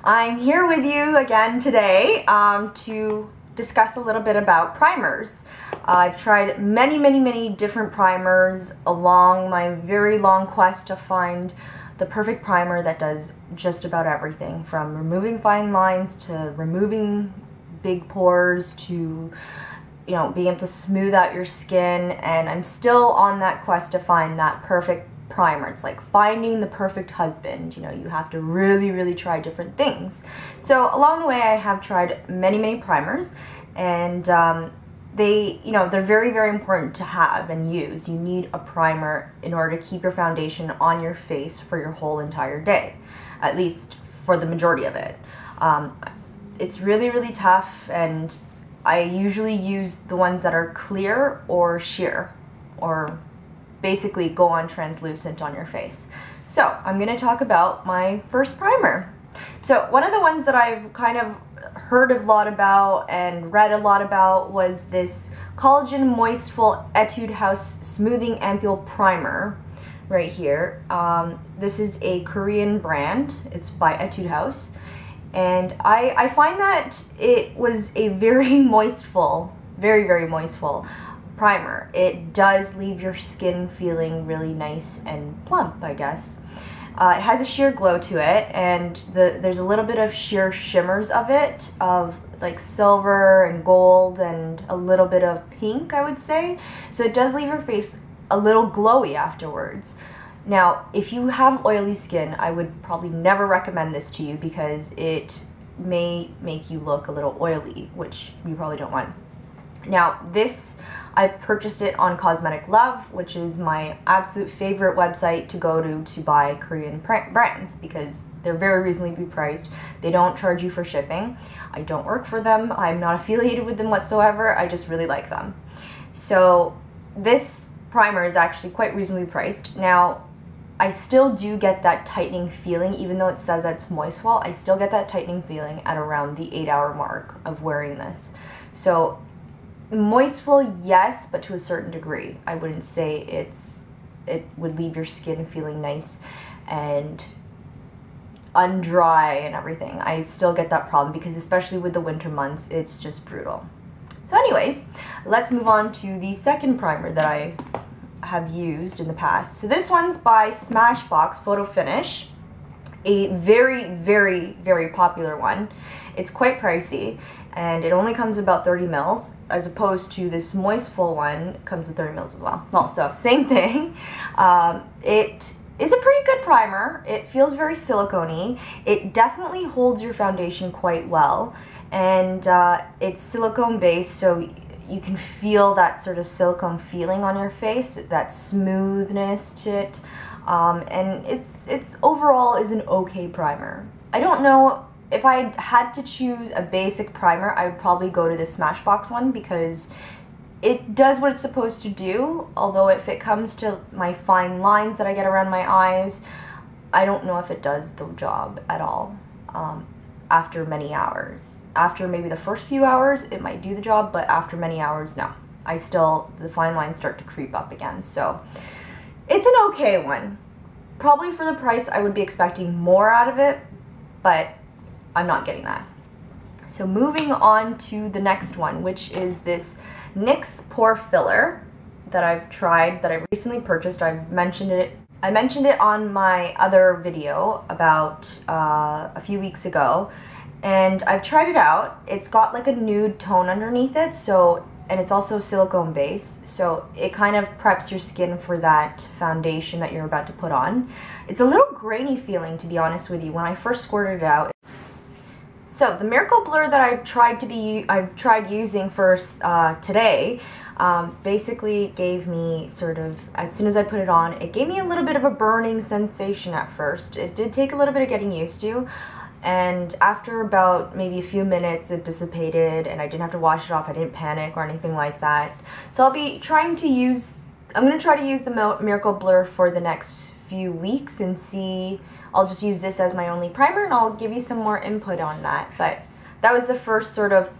I'm here with you again today to discuss a little bit about primers. I've tried many different primers along my very long quest to find the perfect primer that does just about everything, from removing fine lines to removing big pores to being able to smooth out your skin, and I'm still on that quest to find that perfect primer. It's like finding the perfect husband. You have to really try different things. So along the way I have tried many primers, and they're very important to have and use. You need a primer in order to keep your foundation on your face for your whole entire day, at least for the majority of it. It's really tough, and I usually use the ones that are clear or sheer, or basically go on translucent on your face. So I'm going to talk about my first primer. So one of the ones that I've kind of heard a lot about and read a lot about was this Collagen Moistful Etude House Smoothing Ampule Primer right here. This is a Korean brand. It's by Etude House. And I find that it was a very moistful, very moistful primer. It does leave your skin feeling really nice and plump, I guess. It has a sheer glow to it, and there's a little bit of sheer shimmers of it, of like silver and gold and a little bit of pink, I would say. So it does leave your face a little glowy afterwards. Now, if you have oily skin, I would probably never recommend this to you because it may make you look a little oily, which you probably don't want. Now, I purchased it on Cosmetic Love, which is my absolute favorite website to go to buy Korean brands because they're very reasonably priced. They don't charge you for shipping. I don't work for them. I'm not affiliated with them whatsoever. I just really like them. So this primer is actually quite reasonably priced. Now, I still do get that tightening feeling, even though it says that it's moistful. I still get that tightening feeling at around the 8-hour mark of wearing this. So moistful, yes, but to a certain degree. I wouldn't say it would leave your skin feeling nice and undry and everything. I still get that problem because especially with the winter months, it's just brutal. So anyways, let's move on to the second primer that I have used in the past. So this one's by Smashbox Photo Finish, a very popular one. It's quite pricey, and it only comes about 30 mils, as opposed to this Moistful one comes with 30 mils as well. Well, so same thing. It is a pretty good primer. It feels very silicone-y. It definitely holds your foundation quite well, and it's silicone based, so you can feel that sort of silicone feeling on your face, that smoothness to it, and it's overall is an okay primer. I don't know if I had to choose a basic primer, I would probably go to the Smashbox one because it does what it's supposed to do, although if it comes to my fine lines that I get around my eyes, I don't know if it does the job at all. After many hours. After maybe the first few hours, it might do the job, but after many hours, no. The fine lines start to creep up again. So it's an okay one. Probably for the price, I would be expecting more out of it, but I'm not getting that. So moving on to the next one, which is this NYX Pore Filler that I've tried, that I recently purchased. I mentioned it on my other video about a few weeks ago, and I've tried it out. It's got like a nude tone underneath it, and it's also silicone based, so it kind of preps your skin for that foundation that you're about to put on. It's a little grainy feeling, to be honest with you, when I first squirted it out. So the Miracle Blur that I've tried using first today basically gave me sort of, as soon as I put it on, it gave me a little bit of a burning sensation at first. It did take a little bit of getting used to, and after about maybe a few minutes it dissipated and I didn't have to wash it off. I didn't panic or anything like that. So I'm going to try to use the Miracle Blur for the next few weeks and see. I'll just use this as my only primer, and I'll give you some more input on that. But that was the first sort of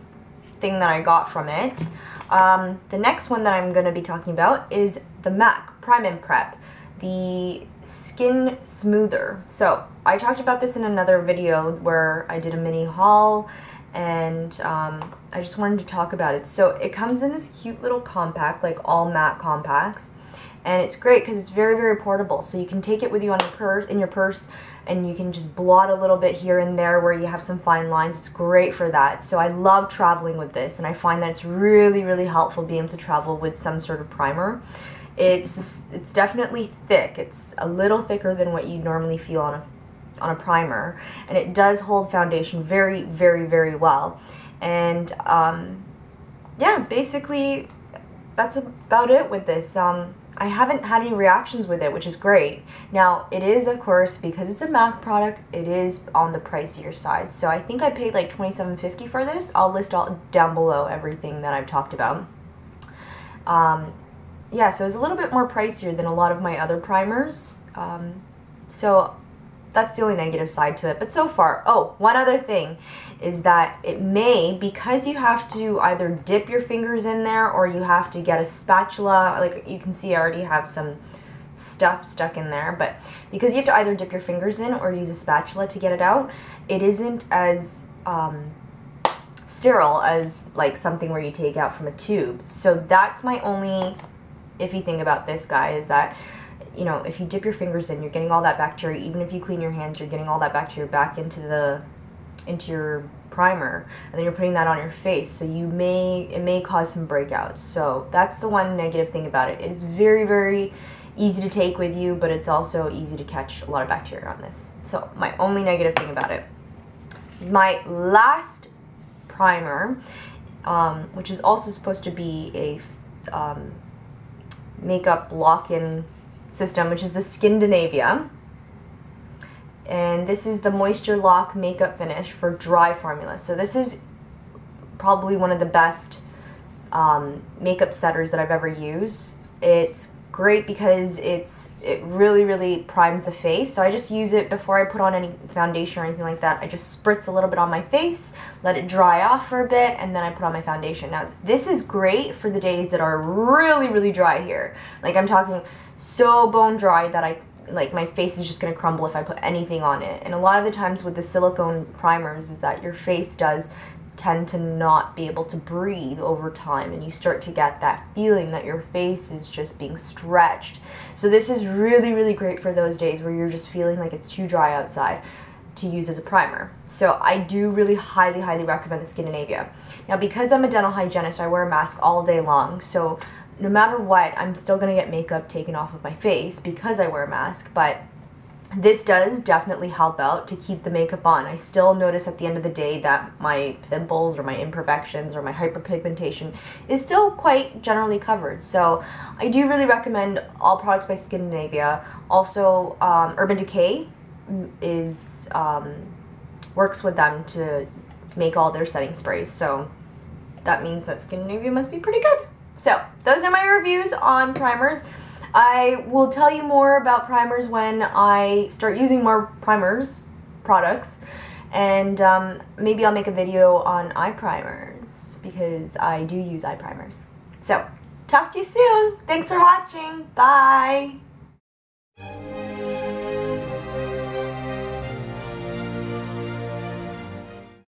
thing that I got from it. The next one that I'm going to be talking about is the MAC Prime and Prep. the Skin Smoother. So I talked about this in another video where I did a mini haul, and I just wanted to talk about it. So it comes in this cute little compact, like all matte compacts, and it's great because it's very, very portable. So you can take it with you on your purse, and you can just blot a little bit here and there where you have some fine lines. It's great for that. So I love traveling with this, and I find that it's really, really helpful being able to travel with some sort of primer. It's definitely thick. It's a little thicker than what you normally feel on a primer, and it does hold foundation very, very, very well. And yeah, basically that's about it with this. I haven't had any reactions with it, which is great. Now, it is, of course, because it's a MAC product, it is on the pricier side. So I think I paid like $27.50 for this. I'll list all down below everything that I've talked about. Yeah, so it's a little bit more pricier than a lot of my other primers. So that's the only negative side to it. But so far, oh, one other thing is that it may, because you have to either dip your fingers in there or you have to get a spatula, like you can see I already have some stuff stuck in there, but because you have to either dip your fingers in or use a spatula to get it out, it isn't as sterile as like something where you take out from a tube. So that's my only iffy thing about this guy, is that, you know, if you dip your fingers in, you're getting all that bacteria. Even if you clean your hands, you're getting all that bacteria back into your primer, and then you're putting that on your face, so it may cause some breakouts. So that's the one negative thing about it. It's very, very easy to take with you, but it's also easy to catch a lot of bacteria on this. So my only negative thing about it. My last primer, which is also supposed to be a makeup lock-in system, which is the Skindinavia, and this is the Moisture Lock Makeup Finish for dry formula. So this is probably one of the best makeup setters that I've ever used. It's great because it really, really primes the face. So I just use it before I put on any foundation or anything like that. I just spritz a little bit on my face, let it dry off for a bit, and then I put on my foundation. Now, this is great for the days that are really, really dry here. Like, I'm talking so bone dry that my face is just going to crumble if I put anything on it. And a lot of the times with the silicone primers is that your face does tend to not be able to breathe over time, and you start to get that feeling that your face is just being stretched. So this is really, really great for those days where you're just feeling like it's too dry outside to use as a primer. So I do really highly, highly recommend the Skindinavia. Now, because I'm a dental hygienist, I wear a mask all day long, so no matter what, I'm still going to get makeup taken off of my face because I wear a mask, but this does definitely help out to keep the makeup on. I still notice at the end of the day that my pimples or my imperfections or my hyperpigmentation is still quite generally covered. So I do really recommend all products by Skindinavia. Also, Urban Decay works with them to make all their setting sprays. So that means that Skindinavia must be pretty good. So those are my reviews on primers. I will tell you more about primers when I start using more products, and maybe I'll make a video on eye primers because I do use eye primers. So talk to you soon. Thanks for watching. Bye.